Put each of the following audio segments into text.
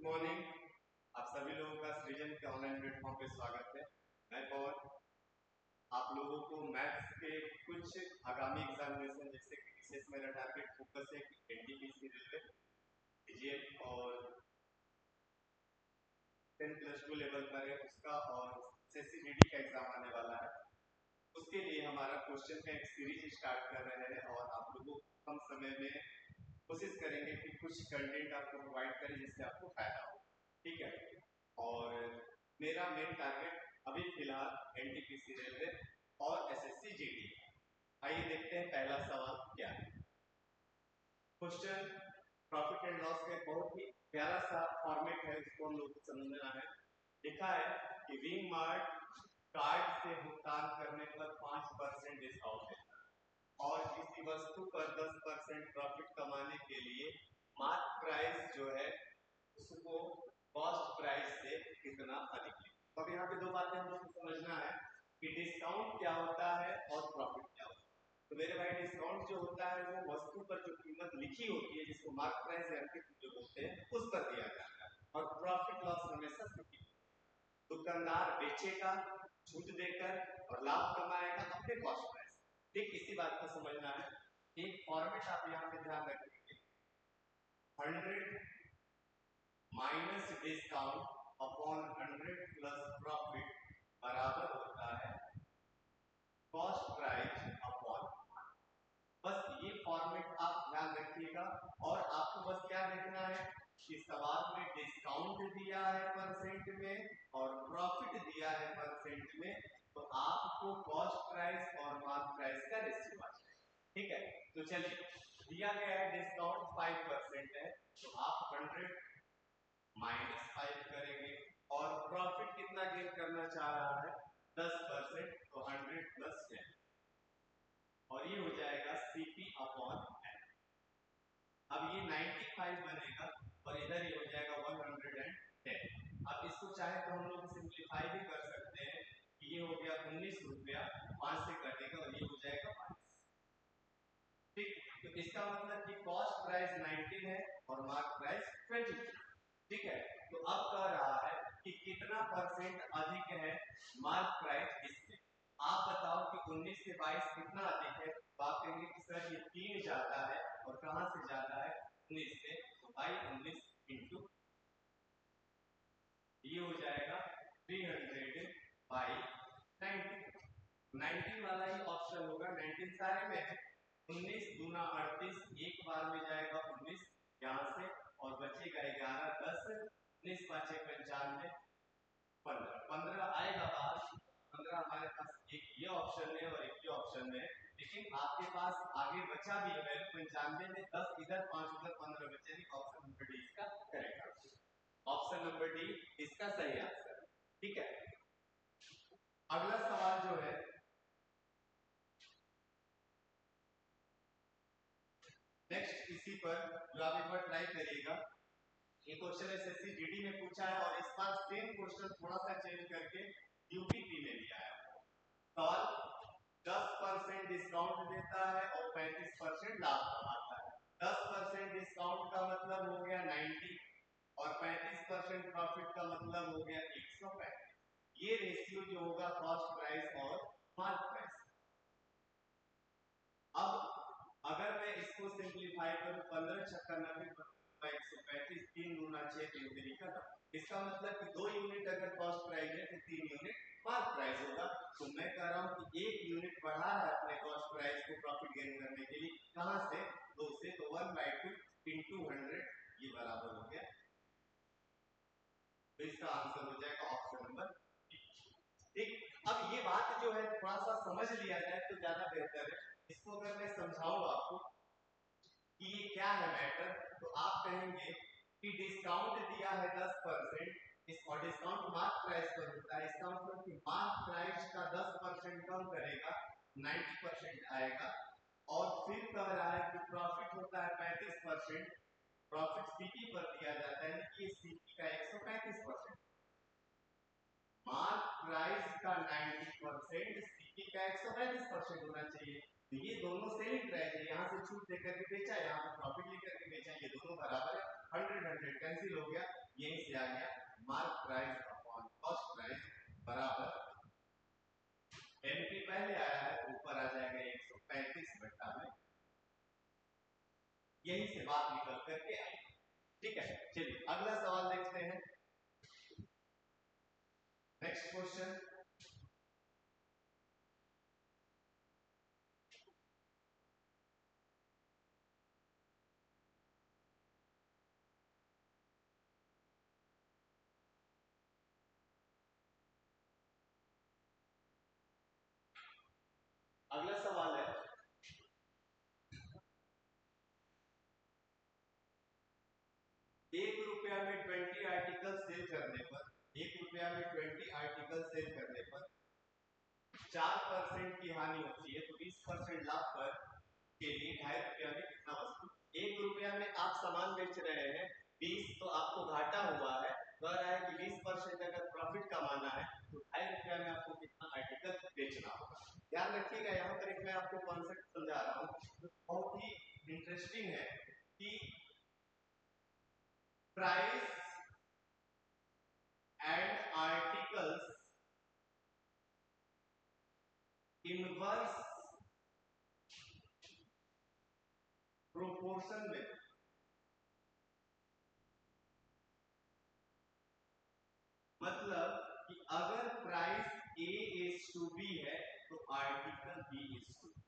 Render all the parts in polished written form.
Morning. आप सभी लोगों का सृजन के ऑनलाइन प्लेटफॉर्म पे स्वागत है। मैं पवन आप लोगों को मैथ्स के कुछ आगामी एग्जामिनेशन जैसे कि विशेष मेरा टारगेट फोकस है कि एनटीपीसी रेलवे सीजीएल और 10+2 लेवल पर है उसका और एसएससी का एग्जाम आने वाला है। उसके लिए हमारा क्वेश्चन का एक सीरीज स्टार्ट कर रहे हैं और आप लोगों को कम समय में कोशिश करेंगे कि कुछ कंटेंट आपको प्रोवाइड करें जिससे आपको फायदा हो। ठीक है, और मेरा मेन टारगेट अभी फिलहाल एनटीपीसी रेलवे और एसएससी जीडी। आइए देखते हैं पहला सवाल क्या है। क्वेश्चन प्रॉफिट एंड लॉस का बहुत ही प्यारा सा फॉर्मेट है, इसको हम लोग को समझना है। लिखा है कि विंग मार्ट कार्ड से भुगतान करने पर 5% डिस्काउंट देता है और किसी वस्तु पर 10% प्रॉफिट कमाने के लिए मार्क प्राइस जो है उसको कॉस्ट प्राइस से कितना अधिक है। तो अब यहाँ पे दो बातें हम लोग को समझना है कि डिस्काउंट क्या होता है और प्रॉफिट क्या होता है। तो मेरे भाई डिस्काउंट जो होता है वो वस्तु पर जो कीमत लिखी होती है जिसको मार्क प्राइस या जो बोलते हैं उस पर दिया जाता है, और प्रॉफिट लॉस हमेशा सीखी। दुकानदार बेचेगा छूट देकर और लाभ कमाएगा अपने कॉस्ट प्राइस। ठीक इसी बात को समझना है। एक फॉर्मेट आप यहाँ पे ध्यान रखेंगे, 100 minus discount upon 100 plus profit बराबर होता है कॉस्ट प्राइस अपॉन। बस ये फॉर्मेट आप ध्यान रखिएगा और आपको बस क्या देखना है कि सवाल में डिस्काउंट दिया है परसेंट में और प्रॉफिट दिया है परसेंट में, तो आपको कॉस्ट प्राइस और मार्क प्राइस का रेशियो आ जाएगा। ठीक है, तो चलिए दिया गया है डिस्काउंट 5% है तो आप 100 -5 करेंगे और प्रॉफिट कितना गेन करना चाह रहा है 10%, तो 100 प्लस 10 और ये हो जाएगा सीपी अपॉन एन। अब ये 95 बनेगा और इधर ये हो जाएगा 110। अब इसको चाहे तो हम लोग सिंप्लीफाई भी कर सकते हैं कि ये हो गया 19 रुपया 5 से कटेगा और ये हो जाएगा 5। ठीक, तो इसका मतलब कि कॉस्ट प्राइस 19 है और मार्क प्राइस 20। ठीक है, तो अब कह रहा है कि कितना परसेंट अधिक है मार्क प्राइस इससे। आप बताओ कि 19 से 22 कितना अधिक है। तो आप कहेंगे कि सर ये 3 ज्यादा है और कहां से ज्यादा है 19 से, तो भाई 19 इंटू ये हो जाएगा 300 बाई 90। 19 वाला ही ऑप्शन होगा, 19 सारे में है। 19 दूना 38, एक बार में जाएगा 19 यहां से और बचेगा 11, 10, 19 5 95, 15 15 आएगा बाहर। 15 हमारे पास एक ये ऑप्शन में और एक ये ऑप्शन में, लेकिन आपके पास आगे बचा भी है 95 में 10 इधर 5 उधर 15 बचेगी। ऑप्शन नंबर डी इसका correct answer, option number D इसका सही आंसर है। ठीक है, अगला सवाल जो है नेक्स्ट इसी पर जो आप एक बार ट्राई करिएगा। ये क्वेश्चन एसएससी जीडी में पूछा है और इस बार सेम क्वेश्चन थोड़ा सा चेंज करके यूपीपी में लिया है। सवाल 10% डिस्काउंट देता है और 35% लाभ कमाता है। 10% डिस्काउंट का मतलब हो गया 90 और 35% प्रॉफिट का मतलब हो गया 135। ये रेशियो जो होगा कॉस्ट प्राइस और मार्क प्राइस। अब अगर मैं इसको सिंप्लीफाई करूं 15 छक्का 90 135, 3 दूना 6 3 तरीका था। इसका मतलब कि 2 यूनिट अगर कॉस्ट प्राइस है तो 3 यूनिट मार्क प्राइस होगा। तो मैं कह रहा हूं कि 1 यूनिट बढ़ा है अपने कॉस्ट प्राइस को प्रॉफिट गेन करने के लिए, कहां से 2 से, तो 1/2 इंटू 100 ये बराबर हो गया। तो इसका आंसर हो जाएगा ऑप्शन नंबर। ठीक, अब ये बात जो है थोड़ा सा समझ लिया जाए तो ज्यादा बेहतर है। इसको अगर मैं समझाऊं आपको कि ये क्या है मैटर, तो आप कहेंगे कि डिस्काउंट दिया है 10%, इस और डिस्काउंट मार्क प्राइस पर होता है। इसका मतलब कि मार्क प्राइस का 10% कम करेगा 90% आएगा। और फिर कह रहा है कि प्रॉफिट होता है 35%, प्रॉफिट सीपी पर दिया जाता है कि सीपी का 135%, मार्क प्राइस का 90%, सीपी का 135% होना चाहिए। तो ये दोनों सेलिंग प्राइस है, यहाँ से छूट देकर के बेचा, यहाँ पे प्रॉफिट लेकर के बेचा, ये दोनों बराबर है। 100 100 कैंसिल हो गया यहीं से आ गया mark price upon cost price बराबर एमपी पहले आया है ऊपर आ जाएगा 135 बटा में, यहीं से बात निकल करके आई। ठीक है, चलिए अगला सवाल देखते हैं। नेक्स्ट क्वेश्चन, अगला सवाल है 1 रुपया में 20 आर्टिकल सेल करने पर 1 रुपया में 20 आर्टिकल सेल करने पर 4% की हानि होती है, तो 20% लाभ पर के लिए 2.5 रुपया में कितना वस्तु? 1 रुपया में आप सामान बेच रहे हैं, 20 तो आपको घाटा हुआ है, कह रहा है कि 20% अगर प्रॉफिट कमाना है तो 2.5 रुपया में आपको कितना आर्टिकल बेचना होगा। ध्यान रखिएगा, यहाँ पर एक मैं आपको कॉन्सेप्ट समझा रहा हूँ, बहुत ही इंटरेस्टिंग है कि price and articles inverse proportion में मतलब कि अगर price A is to B है तो article B is to B।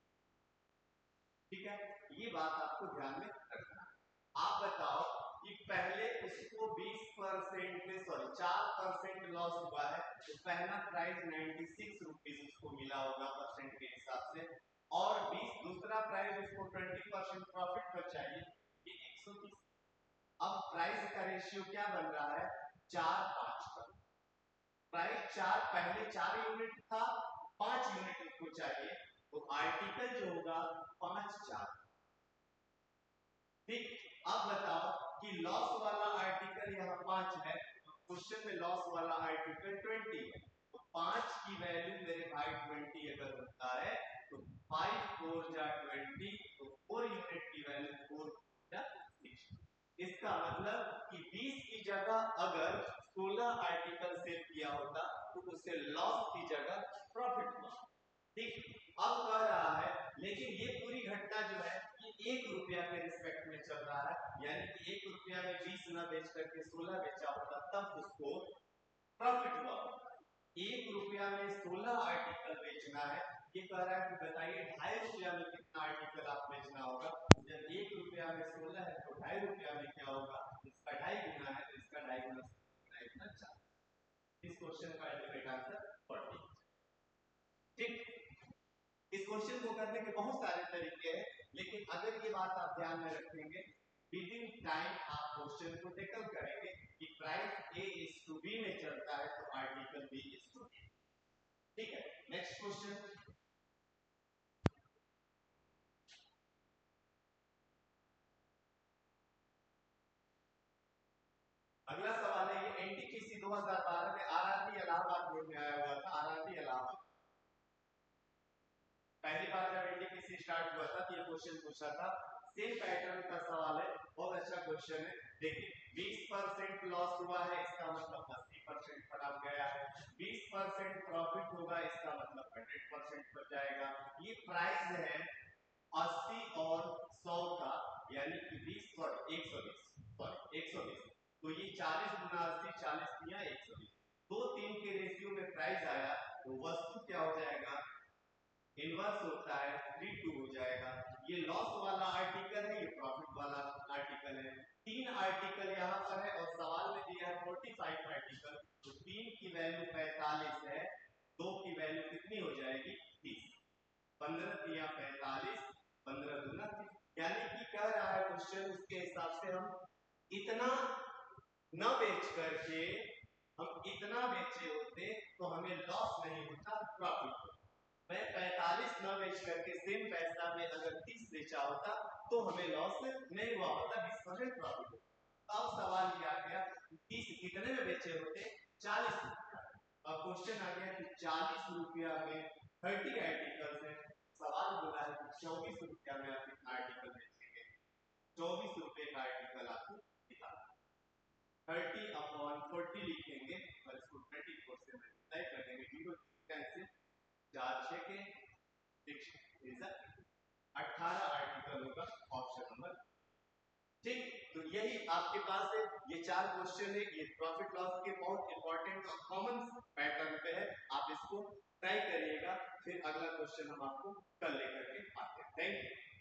ठीक है, ये बात आपको ध्यान में रखना है। आप बताओ कि पहले उसको 20% में सॉरी 4% लॉस हुआ है, तो पहला प्राइस 96 रुपीज उसको मिला होगा परसेंट के हिसाब से, और 20 दूसरा प्राइस उसको 20% प्रॉफिट पर चाहिए, ये 130। अब प्राइस का रेशियो क्या बन रहा है? 4:5 का। प्राइस 4 पहले 4 यूनिट था, 5 यूनिट उसको चाहिए, तो आर्टिकल जो होगा 5/4। ठीक, अब बताओ कि लॉस वाला आर्टिकल यहाँ 5 है, क्वेश्चन में लॉस वाला आर्टिकल 20 है, तो 5 की वैल्यू मेरे भाई 20 अगर होता है तो 5 4 जा 20, तो 4 यूनिट की वैल्यू 4 जा 6। इसका मतलब कि 20 की जगह अगर 16 आर्टिकल सेल किया होता तो उससे लॉस की जगह प्रॉफिट हुआ। ठीक, अब कह रहा है लेकिन ये पूरी घटना जो है ये 1 रुपया के रिस्पेक्ट में चल रहा है, यानी कि 1 रुपया में 20 न बेच करके 16 बेचा होता तब उसको प्रॉफिट हुआ। 1 रुपया में 16 आर्टिकल बेचना है, ये कह रहा है कि बताइए 2.5 रुपया में कितना आर्टिकल आप बेचना होगा। जब 1 रुपया में 16 है तो 2.5 रुपया में क्या होगा? इसका 2.5 गुना है तो इसका 2.5 गुना 4। इस क्वेश्चन का अल्टीमेट आंसर 40। ठीक, इस क्वेश्चन को करने के बहुत सारे तरीके हैं, लेकिन अगर ये बात आप ध्यान में रखेंगे, विद इन टाइम आप क्वेश्चन को टेकल करेंगे कि price A is to B में चलता है तो article B is to A। ठीक है, नेक्स्ट क्वेश्चन, अगला सवाल है, ये एनटीपीसी 2012 में आरआरबी इलाहाबाद बोर्ड में आया हुआ था। आरआरबी इलाहाबाद पहली बार जब एनटीपीसी स्टार्ट हुआ था तो ये क्वेश्चन पूछा था, सेम पैटर्न का सवाल है, बहुत अच्छा क्वेश्चन है। देखिए 20% लॉस हुआ है, इसका मतलब 80% पर आप गया है, 20% प्रॉफिट होगा, इसका मतलब 100% पर जाएगा। ये प्राइस है 80 और 100 का, यानी कि 20 और 120, तो ये 40 गुना 80, 40 दिया 120, 2-3 के रेशियो में प्राइस आया, तो वस्तु क्या हो जाएगा? इनवर्स होता है 3:2 हो जाएगा। ये लॉस वाला आर्टिकल है, ये प्रॉफिट वाला आर्टिकल है। 3 आर्टिकल यहाँ पर है और सवाल में दिया है 45 आर्टिकल, तो 3 की वैल्यू 45 है, 2 की वैल्यू कितनी हो जाएगी? 30। 15 दिया 45, 15 दूना 30, यानी कि कह रहा है क्वेश्चन उसके हिसाब से हम इतना न बेच करके हम इतना बेचे होते तो हमें लॉस नहीं होता, प्रॉफिट होता। मैं 45 न बेच करके सेम पैसा में अगर 30 बेचा होता तो हमें लॉस नहीं हुआ होता, 20% प्रॉफिट होता। अब सवाल ये आ गया 30 कितने में बेचे होते? 40 रुपया। अब क्वेश्चन आ गया कि 40 रुपया में 30 आर्टिकल्स है, सवाल बोला है कि 24 रुपया में आप कितना आर्टिकल बेचेंगे? 24 रुपए का आर्टिकल आपको दिखा 30 140 लिखेंगे और इसको 24 से मल्टीप्लाई कर देंगे, 0 कैंसिल, 4 6 के 18 आर्टिकल होगा ऑप्शन नंबर। ठीक, तो यही आपके पास है, ये 4 क्वेश्चन है, ये प्रॉफिट लॉस के बहुत इंपॉर्टेंट और कॉमन पैटर्न पे है, आप इसको ट्राई करिएगा। फिर अगला क्वेश्चन हम आपको कल लेकर के आते हैं। Thank you.